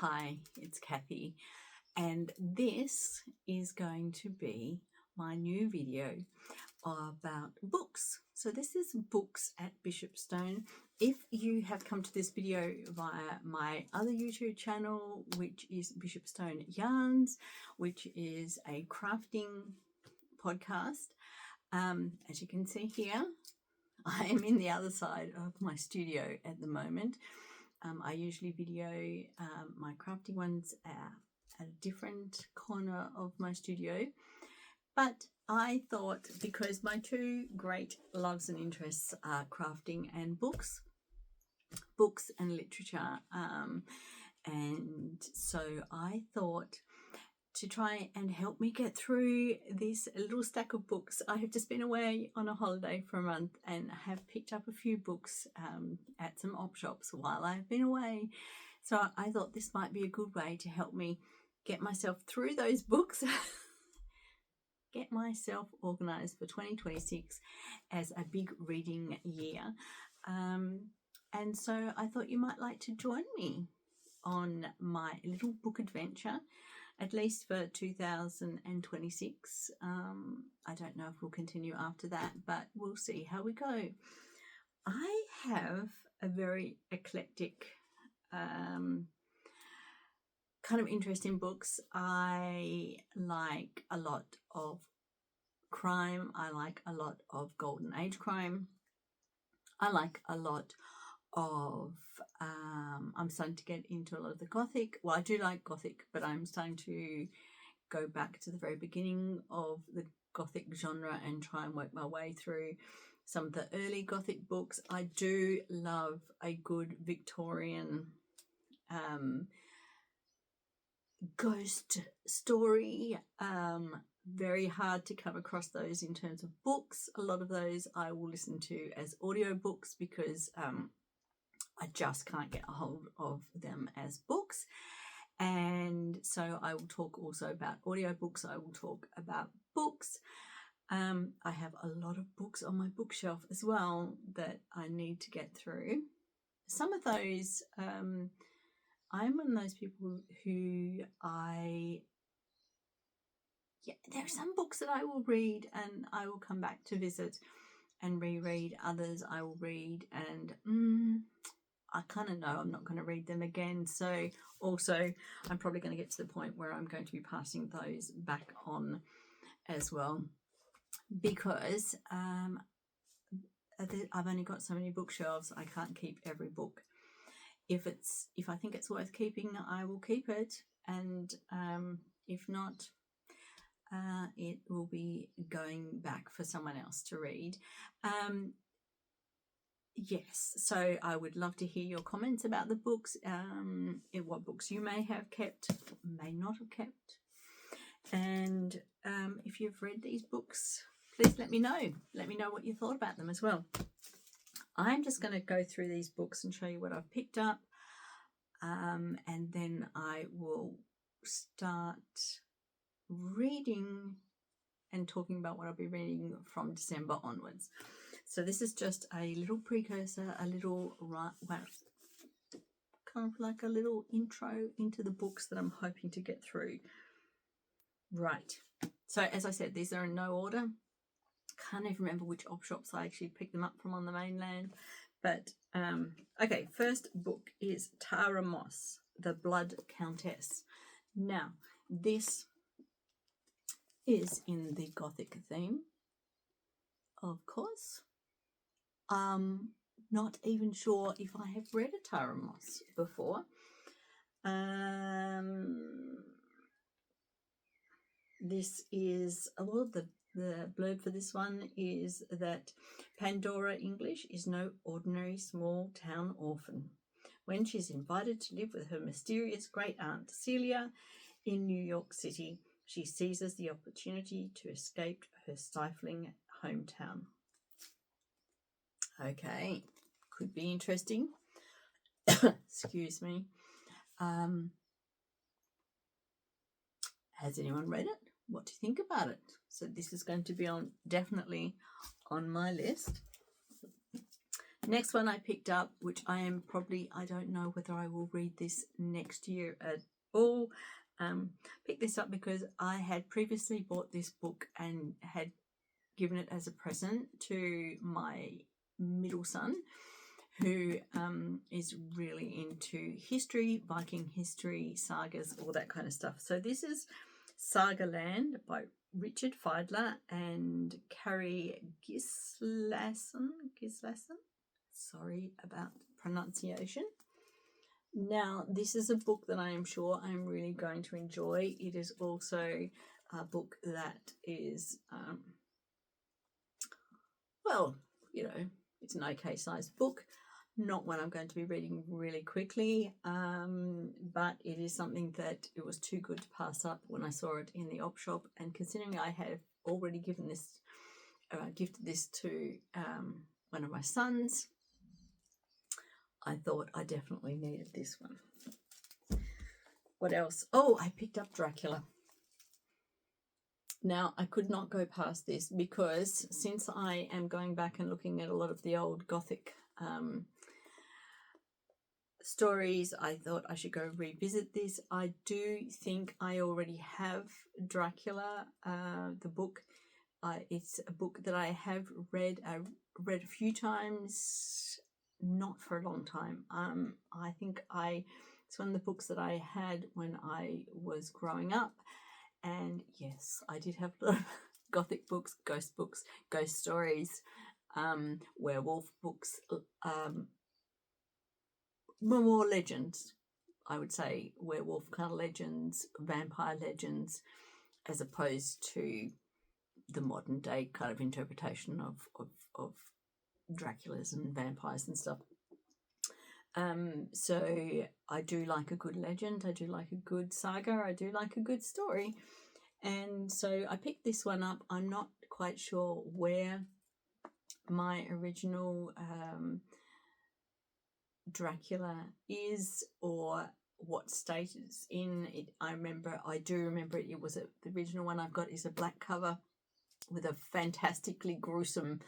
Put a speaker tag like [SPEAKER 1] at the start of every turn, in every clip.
[SPEAKER 1] Hi, it's Cathy, and this is going to be my new video about books. So this is Books at Bishopstone. If you have come to this video via my other YouTube channel, which is Bishopstone Yarns, which is a crafting podcast, as you can see here, I am in the other side of my studio at the moment. I usually video my crafting ones at a different corner of my studio, but I thought, because my two great loves and interests are crafting and books and literature, and so I thought, to try and help me get through this little stack of books. I have just been away on a holiday for a month and have picked up a few books at some op shops while I've been away. So I thought this might be a good way to help me get myself through those books, get myself organised for 2026 as a big reading year. And so I thought you might like to join me on my little book adventure, at least for 2026. I don't know if we'll continue after that, but we'll see how we go. I have a very eclectic kind of interest in books. I like a lot of crime. I like a lot of golden age crime. I like a lot of I'm starting to get into a lot of the gothic. Well, I do like gothic, but I'm starting to go back to the very beginning of the gothic genre and try and work my way through some of the early gothic books. I do love a good Victorian ghost story. Very hard to come across those in terms of books. A lot of those I will listen to as audiobooks because I just can't get a hold of them as books. And so I will talk also about audiobooks. I will talk about books. I have a lot of books on my bookshelf as well that I need to get through. Some of those, I'm one of those people who there are some books that I will read and I will come back to visit and reread. Others I will read and I kind of know I'm not going to read them again. So also I'm probably going to get to the point where I'm going to be passing those back on as well, because I've only got so many bookshelves. I can't keep every book. If I think it's worth keeping, I will keep it, and if not, it will be going back for someone else to read. Yes, so I would love to hear your comments about the books, what books you may have kept, may not have kept. And if you've read these books, please let me know. Let me know what you thought about them as well. I'm just going to go through these books and show you what I've picked up. And then I will start reading and talking about what I'll be reading from December onwards. So this is just a little precursor, a little kind of like a little intro into the books that I'm hoping to get through. Right. So as I said, these are in no order. Can't even remember which op shops I actually picked them up from on the mainland. But okay, first book is Tara Moss, The Blood Countess. Now, this is in the Gothic theme, of course. Not even sure if I have read a Tara Moss before. This is, well, the blurb for this one is that Pandora English is no ordinary small town orphan. When she's invited to live with her mysterious great aunt Celia in New York City, she seizes the opportunity to escape her stifling hometown. Okay, could be interesting. Excuse me. Has anyone read it? What do you think about it? So this is going to be definitely on my list. Next one I picked up, which I don't know whether I will read this next year at all. Picked this up because I had previously bought this book and had given it as a present to my middle son, who is really into history, Viking history, sagas, all that kind of stuff. So this is Saga Land by Richard Feidler and Carrie Gislason. Sorry about pronunciation. Now, this is a book that I am sure I'm really going to enjoy. It is also a book that is, well, you know, it's an okay sized book. Not one I'm going to be reading really quickly, but it is something that it was too good to pass up when I saw it in the op shop. And considering I have already gifted this to one of my sons, I thought I definitely needed this one. What else? Oh, I picked up Dracula. Now, I could not go past this because since I am going back and looking at a lot of the old Gothic stories, I thought I should go revisit this. I do think I already have Dracula, the book. It's a book that I have read a few times, not for a long time. I think it's one of the books that I had when I was growing up. And yes, I did have a lot of Gothic books, ghost stories, werewolf books, more legends, I would say, werewolf kind of legends, vampire legends, as opposed to the modern day kind of interpretation of Draculas and vampires and stuff. So I do like a good legend, I do like a good saga, I do like a good story. And so I picked this one up. I'm not quite sure where my original Dracula is or what state it's in. I do remember it. It was the original one I've got is a black cover with a fantastically gruesome,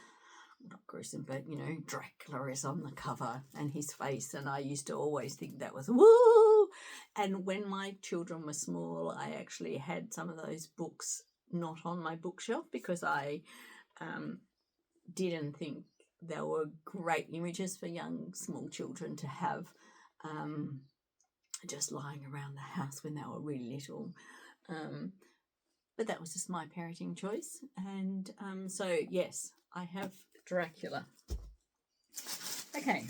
[SPEAKER 1] not gruesome, but you know, Dracula is on the cover and his face, and I used to always think that was woo. And when my children were small, I actually had some of those books not on my bookshelf because I didn't think they were great images for young small children to have just lying around the house when they were really little. But that was just my parenting choice. And so yes, I have Dracula. Okay.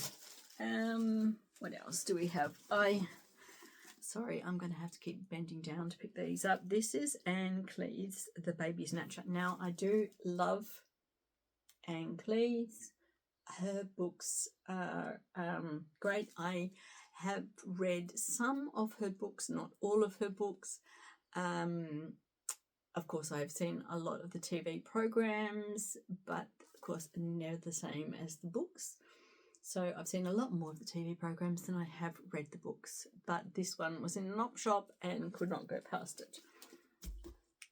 [SPEAKER 1] What else do we have? Sorry, I'm going to have to keep bending down to pick these up. This is Anne Clee's The Baby Snatcher. Now, I do love Anne Clee's. Her books are great. I have read some of her books, not all of her books. Of course, I've seen a lot of the TV programs, but of course, never the same as the books. So I've seen a lot more of the TV programs than I have read the books. But this one was in an op shop and could not go past it.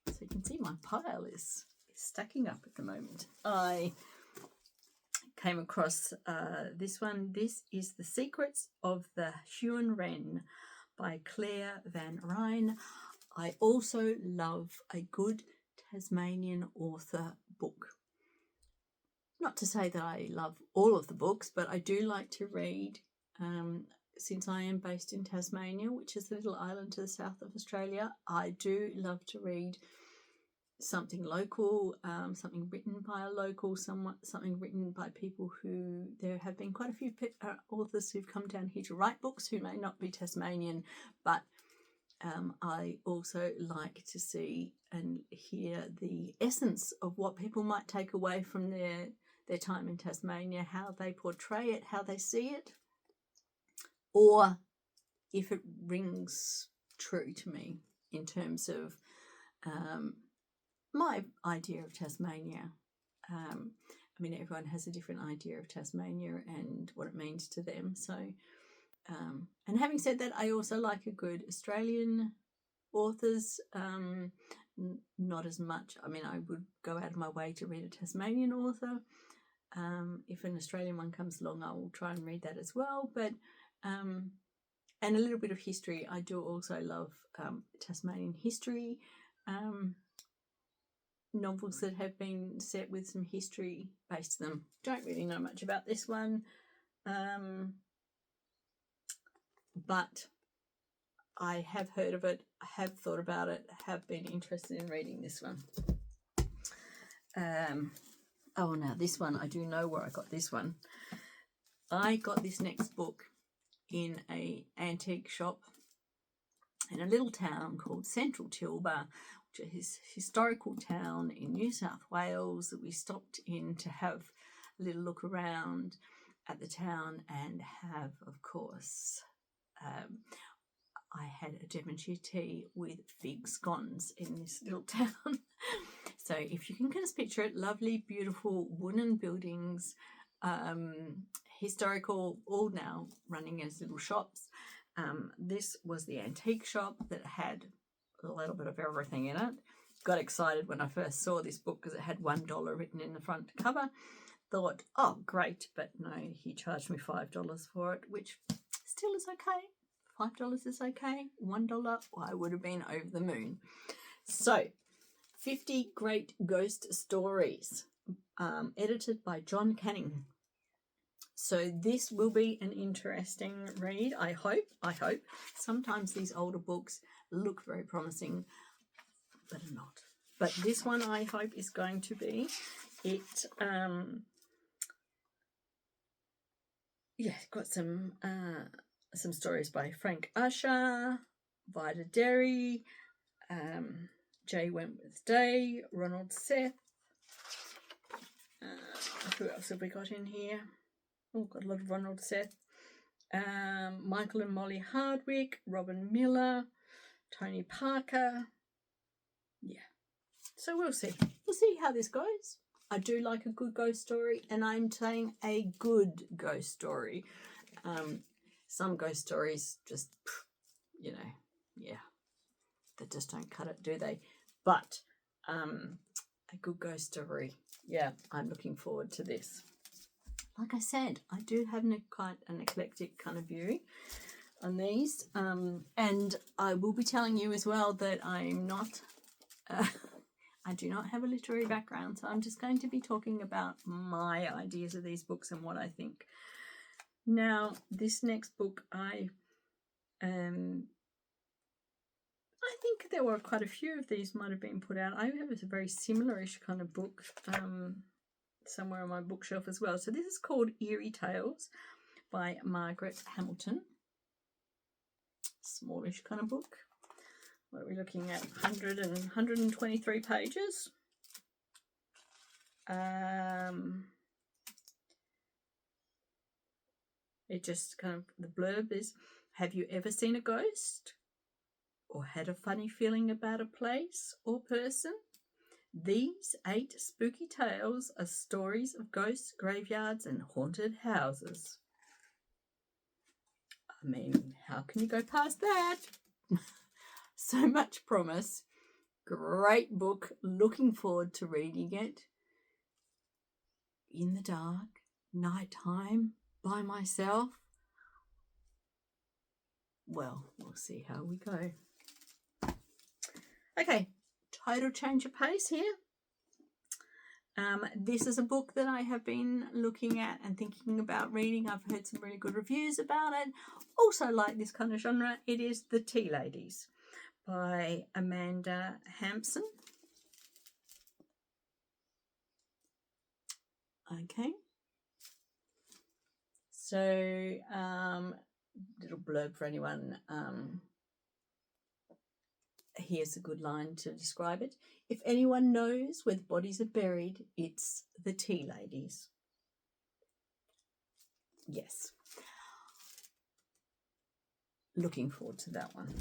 [SPEAKER 1] So you can see my pile is stacking up at the moment. I came across this one. This is The Secrets of the Huon Wren by Claire Van Ryn. I also love a good Tasmanian author book. Not to say that I love all of the books, but I do like to read, since I am based in Tasmania, which is a little island to the south of Australia. I do love to read something local, something written by a local, something written by people who, there have been quite a few authors who've come down here to write books who may not be Tasmanian, but I also like to see and hear the essence of what people might take away from their time in Tasmania, how they portray it, how they see it, or if it rings true to me in terms of my idea of Tasmania. I mean, everyone has a different idea of Tasmania and what it means to them. So, and having said that, I also like a good Australian authors, not as much. I mean, I would go out of my way to read a Tasmanian author, If an Australian one comes along, I will try and read that as well. But and a little bit of history. I do also love Tasmanian history novels that have been set with some history based to them. Don't really know much about this one, but I have heard of it, have thought about it, have been interested in reading this one. Oh, now this one, I do know where I got this one. I got this next book in a antique shop in a little town called Central Tilba, which is a historical town in New South Wales that we stopped in to have a little look around at the town and have, of course, I had a Devonshire tea with fig scones in this little town. So if you can just picture it, lovely, beautiful wooden buildings, historical, all now running as little shops. This was the antique shop that had a little bit of everything in it. Got excited when I first saw this book because it had $1 written in the front cover. Thought, oh, great, but no, he charged me $5 for it, which still is okay. $5 is okay. $1, I would have been over the moon. So, 50 Great Ghost Stories, edited by John Canning. So this will be an interesting read, I hope. Sometimes these older books look very promising, but are not. But this one, I hope, is going to be it. Got some stories by Frank Usher, Vida Derry, J. Wentworth Day, Ronald Seth. Who else have we got in here? Oh, got a lot of Ronald Seth. Michael and Molly Hardwick, Robin Miller, Tony Parker. Yeah. So we'll see. We'll see how this goes. I do like a good ghost story, and I'm saying a good ghost story. Some ghost stories just, they just don't cut it, do they? But a good ghost story, yeah, I'm looking forward to this. Like I said, I do have quite an eclectic kind of view on these, and I will be telling you as well that I'm not, I do not have a literary background, so I'm just going to be talking about my ideas of these books and what I think. Now, this next book, I think there were quite a few of these might have been put out. I have a very similar-ish kind of book somewhere on my bookshelf as well. So this is called Eerie Tales by Margaret Hamilton. Smallish kind of book. What are we looking at? 123 pages. It just kind of, the blurb is, have you ever seen a ghost? Or had a funny feeling about a place or person? These 8 spooky tales are stories of ghosts, graveyards, and haunted houses. I mean, how can you go past that? So much promise. Great book. Looking forward to reading it. In the dark, nighttime, by myself. Well, we'll see how we go. Okay, total change of pace here. This is a book that I have been looking at and thinking about reading. I've heard some really good reviews about it. Also like this kind of genre. It is The Tea Ladies by Amanda Hampson. Okay. So, little blurb for anyone. Here's a good line to describe it. If anyone knows where the bodies are buried, it's the Tea Ladies. Yes. Looking forward to that one.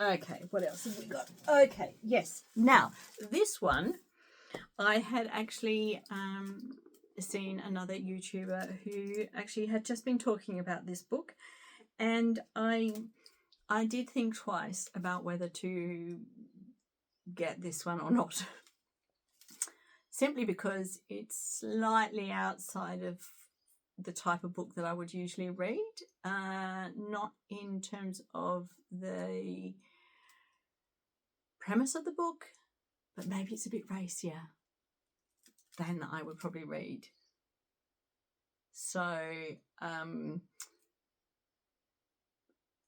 [SPEAKER 1] Okay, what else have we got? Okay, yes. Now, this one, I had actually seen another YouTuber who actually had just been talking about this book, and I did think twice about whether to get this one or not. simply because it's slightly outside of the type of book that I would usually read, not in terms of the premise of the book, but maybe it's a bit racier than I would probably read. So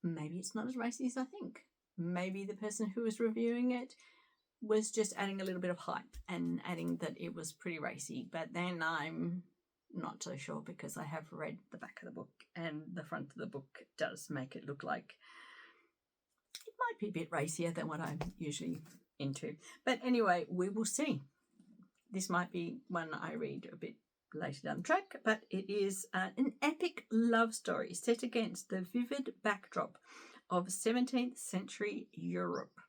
[SPEAKER 1] maybe it's not as racy as I think. Maybe the person who was reviewing it was just adding a little bit of hype and adding that it was pretty racy. But then I'm not so sure, because I have read the back of the book, and the front of the book does make it look like it might be a bit racier than what I'm usually into. But anyway, we will see. This might be one I read a bit later down the track, but it is an epic love story set against the vivid backdrop of 17th century Europe.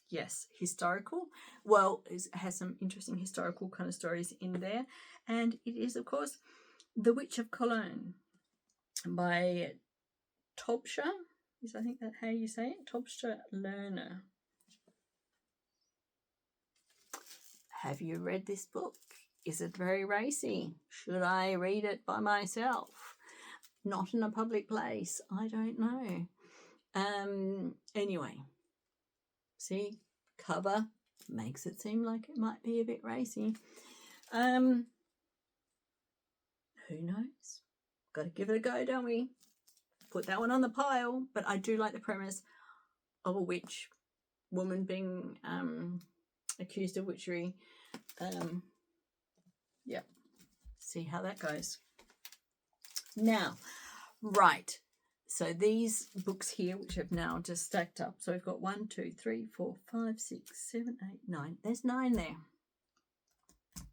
[SPEAKER 1] Yes, historical. Well, it has some interesting historical kind of stories in there. And it is, of course, The Witch of Cologne by Tobsha. Is I think that how you say it? Tobsha Lerner. Have you read this book? Is it very racy? Should I read it by myself? Not in a public place? I don't know. Anyway, see, cover makes it seem like it might be a bit racy. Who knows? Got to give it a go, don't we? Put that one on the pile. But I do like the premise of a witch woman being accused of witchery. Yeah, see how that goes. Now, right. So these books here, which have now just stacked up. So we've got 1, 2, 3, 4, 5, 6, 7, 8, 9. There's 9 there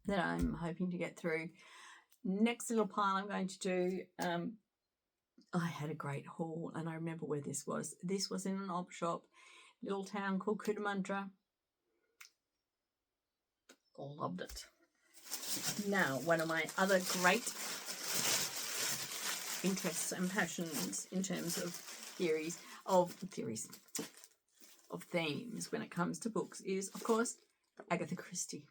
[SPEAKER 1] that I'm hoping to get through. Next little pile I'm going to do, I had a great haul, and I remember where this was. This was in an op shop, little town called Cootamundra. Loved it. Now, one of my other great interests and passions in terms of themes when it comes to books is, of course, Agatha Christie.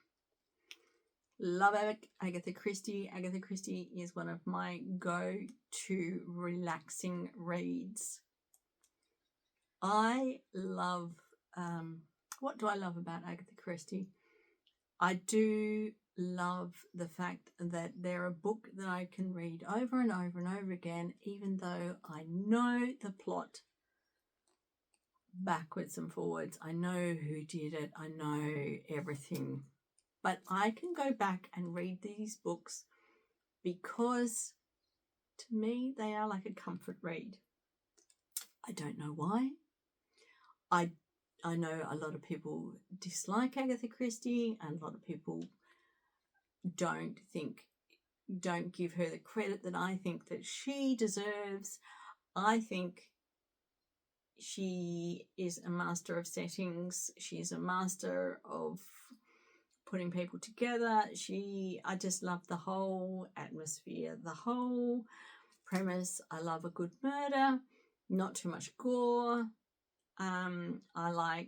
[SPEAKER 1] Love Agatha Christie. Agatha Christie is one of my go-to relaxing reads. I love, what do I love about Agatha Christie? I do love the fact that they're a book that I can read over and over and over again, even though I know the plot backwards and forwards. I know who did it. I know everything. But I can go back and read these books because, to me, they are like a comfort read. I don't know why. I know a lot of people dislike Agatha Christie, and a lot of people don't give her the credit that I think that she deserves. I think she is a master of settings. She's a master of putting people together. I just love the whole atmosphere, the whole premise. I love a good murder, not too much gore. I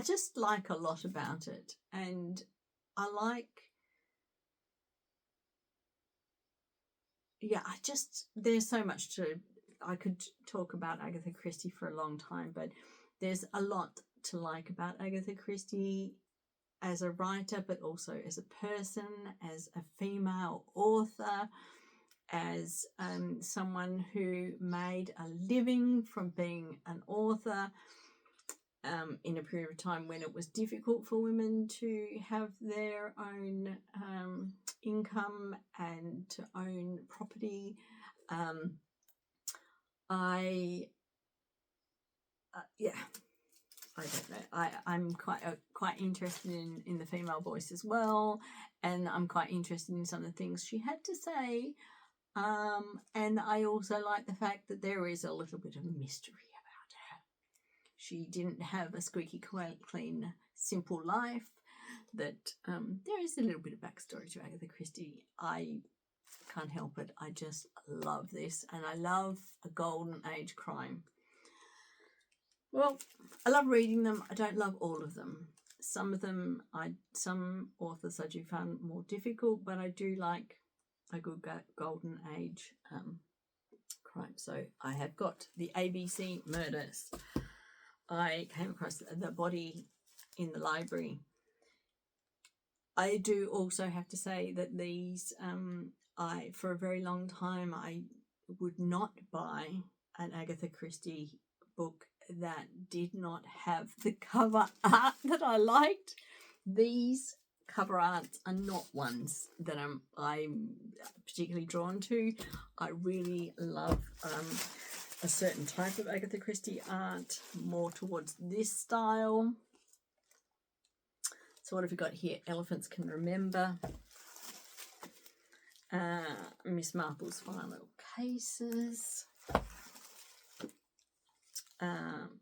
[SPEAKER 1] just like a lot about it, and there's so much I could talk about Agatha Christie for a long time, but there's a lot to like about Agatha Christie as a writer, but also as a person, as a female author, as someone who made a living from being an author in a period of time when it was difficult for women to have their own income and to own property. I don't know. I'm quite interested in the female voice as well, and I'm quite interested in some of the things she had to say. And I also like the fact that there is a little bit of mystery about her. She didn't have a squeaky clean, simple life. That there is a little bit of backstory to Agatha Christie. I can't help it. I just love this, and I love a golden age crime. Well, I love reading them. I don't love all of them. Some of them, some authors I do find more difficult, but I do like a good golden age crime. So I have got the ABC Murders. I came across the body in the library. I do also have to say that these, for a very long time, I would not buy an Agatha Christie book that did not have the cover art that I liked. These cover arts are not ones that I'm particularly drawn to. I really love a certain type of Agatha Christie art, more towards this style. So what have we got here? Elephants Can Remember. Miss Marple's Final Cases.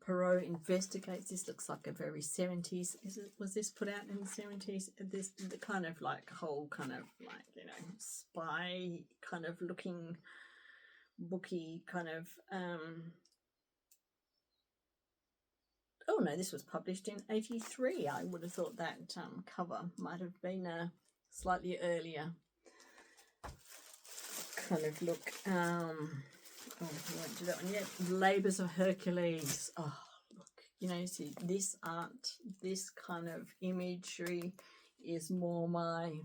[SPEAKER 1] Poirot Investigates. This looks like a very 70s. Was this put out in the 70s? This the kind of like whole kind of like, you know, spy kind of looking booky kind of oh no, this was published in 83. I would have thought that cover might have been a slightly earlier kind of look. Oh, we won't do that one yet. Labours of Hercules. Oh, look, you know, see this art, this kind of imagery is more my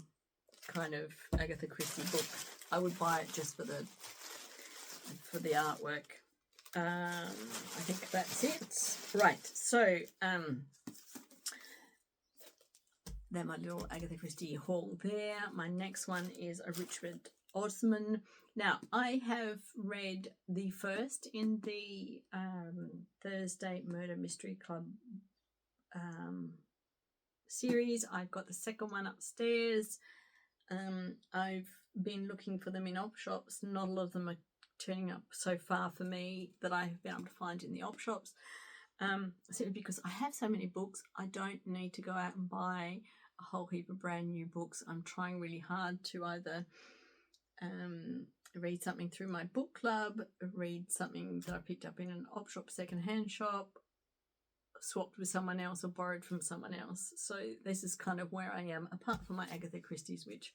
[SPEAKER 1] kind of Agatha Christie book. I would buy it just for the artwork. I think that's it. Right, so they're my little Agatha Christie haul there. My next one is a Richard Osman. Now, I have read the first in the Thursday Murder Mystery Club series. I've got the second one upstairs. I've been looking for them in op shops. Not a lot of them are turning up so far for me that I've been able to find in the op shops. Simply because I have so many books, I don't need to go out and buy a whole heap of brand new books. I'm trying really hard to either read something through my book club, read something that I picked up in an op shop, secondhand shop, swapped with someone else or borrowed from someone else. So this is kind of where I am, apart from my Agatha Christie's, which,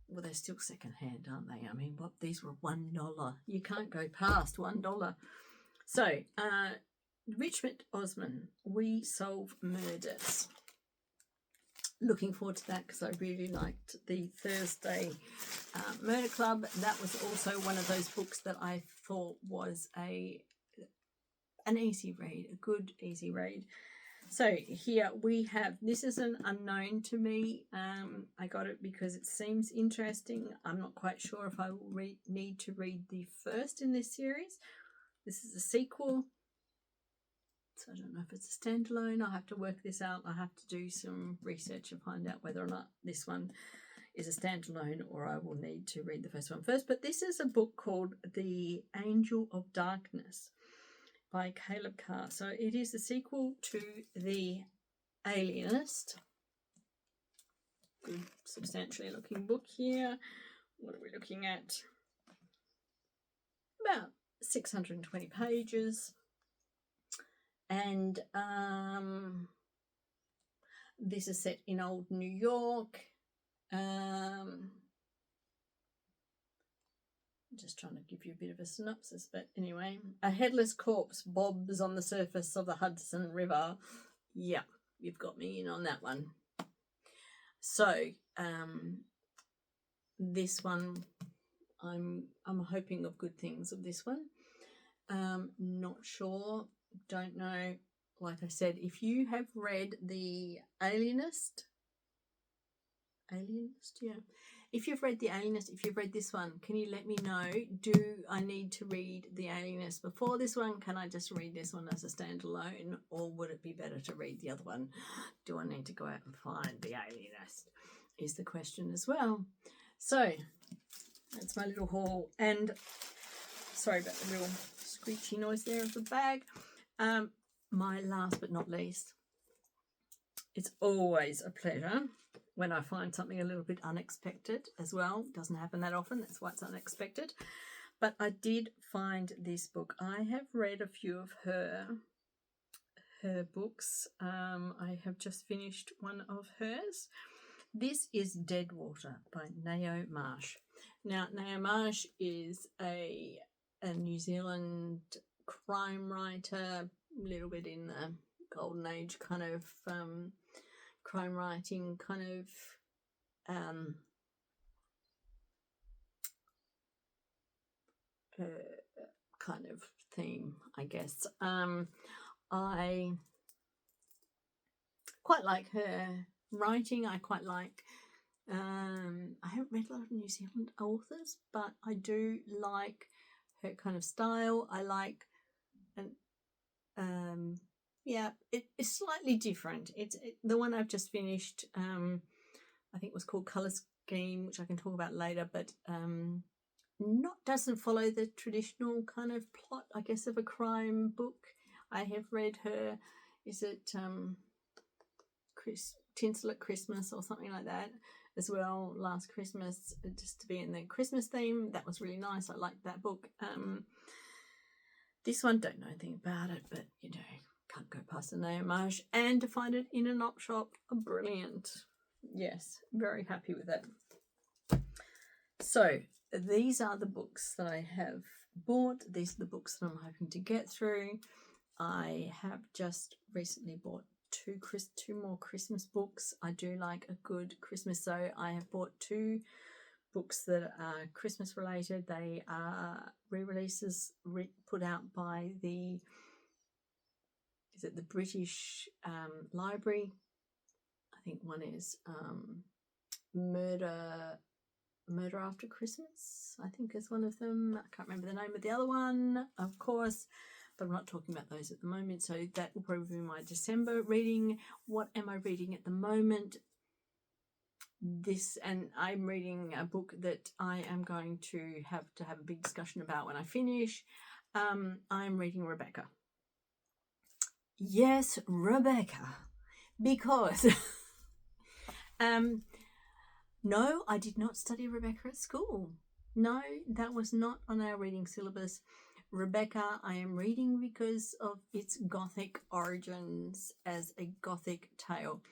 [SPEAKER 1] well, they're still secondhand, aren't they? I mean, what, these were $1. You can't go past $1. So Richard Osman, We Solve Murders. Looking forward to that because I really liked the Thursday Murder Club. That was also one of those books that I thought was an easy read, a good easy read. So here we have, this is an unknown to me. I got it because it seems interesting. I'm not quite sure if I will need to read the first in this series. This is a sequel. So I don't know if it's a standalone. I'll have to work this out. I'll have to do some research and find out whether or not this one is a standalone or I will need to read the first one first. But this is a book called The Angel of Darkness by Caleb Carr. So it is a sequel to The Alienist. Good, substantially looking book here. What are we looking at? About 620 pages. And this is set in old New York. Just trying to give you a bit of a synopsis, but anyway, a headless corpse bobs on the surface of the Hudson River. Yeah, you've got me in on that one. So this one, I'm hoping of good things of this one. Not sure, don't know. Like I said, if you have read The Alienist, yeah. If you've read The Alienist, if you've read this one, can you let me know? Do I need to read The Alienist before this one? Can I just read this one as a standalone? Or would it be better to read the other one? Do I need to go out and find The Alienist? Is the question as well. So, that's my little haul. And sorry about the little screechy noise there of the bag. My last but not least, it's always a pleasure when I find something a little bit unexpected as well. It doesn't happen that often, that's why it's unexpected. But I did find this book. I have read a few of her her books. I have just finished one of hers. This is Dead Water by Nao Marsh. Now, Nao Marsh is a New Zealand crime writer, a little bit in the golden age kind of crime writing kind of theme, I guess. I quite like her writing. I quite like I haven't read a lot of New Zealand authors, but I do like her kind of style. I like, and it's slightly different. It's the one I've just finished. I think it was called Colour Scheme, which I can talk about later, but doesn't follow the traditional kind of plot, I guess, of a crime book. I have read her. Is it Tinsel at Christmas or something like that as well, last Christmas, just to be in the Christmas theme. That was really nice. I liked that book. This one, don't know anything about it, but can't go past the Nao Marsh, and to find it in an op shop, brilliant. Yes, very happy with it. So these are the books that I have bought. These are the books that I'm hoping to get through. I have just recently bought two more Christmas books. I do like a good Christmas, so I have bought two books that are Christmas related. They are re-releases put out by the British Library. I think one is Murder After Christmas, I think is one of them. I can't remember the name of the other one, of course, but I'm not talking about those at the moment. So that will probably be my December reading. What am I reading at the moment? And I'm reading a book that I am going to have a big discussion about when I finish. I'm reading Rebecca. Yes, Rebecca, because no, I did not study Rebecca at school. No, that was not on our reading syllabus. Rebecca, I am reading because of its Gothic origins as a Gothic tale.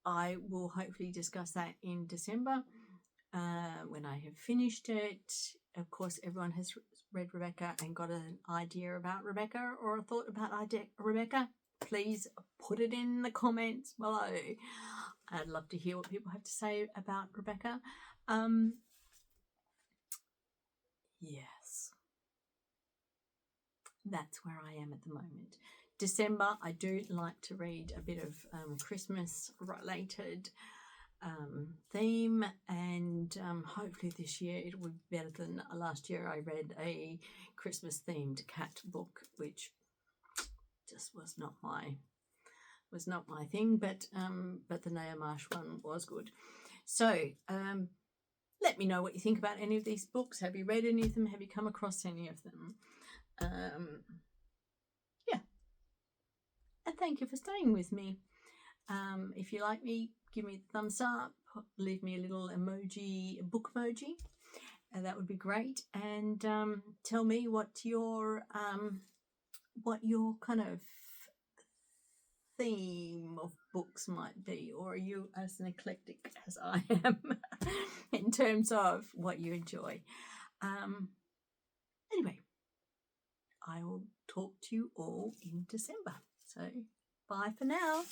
[SPEAKER 1] I will hopefully discuss that in December when I have finished it. Of course, everyone has read Rebecca and got an idea about Rebecca or a thought about Rebecca. Please put it in the comments below. I'd love to hear what people have to say about Rebecca. Yes, that's where I am at the moment. December, I do like to read a bit of Christmas related theme, and hopefully this year it will be better than last year. I read a Christmas themed cat book, which just was not my thing, but the Nao Marsh one was good. So let me know what you think about any of these books. Have you read any of them? Have you come across any of them? Yeah, and thank you for staying with me. If you like me, give me a thumbs up, leave me a little emoji, book emoji, and that would be great. And tell me what your kind of theme of books might be, or are you as an eclectic as I am in terms of what you enjoy. Anyway, I will talk to you all in December. So bye for now.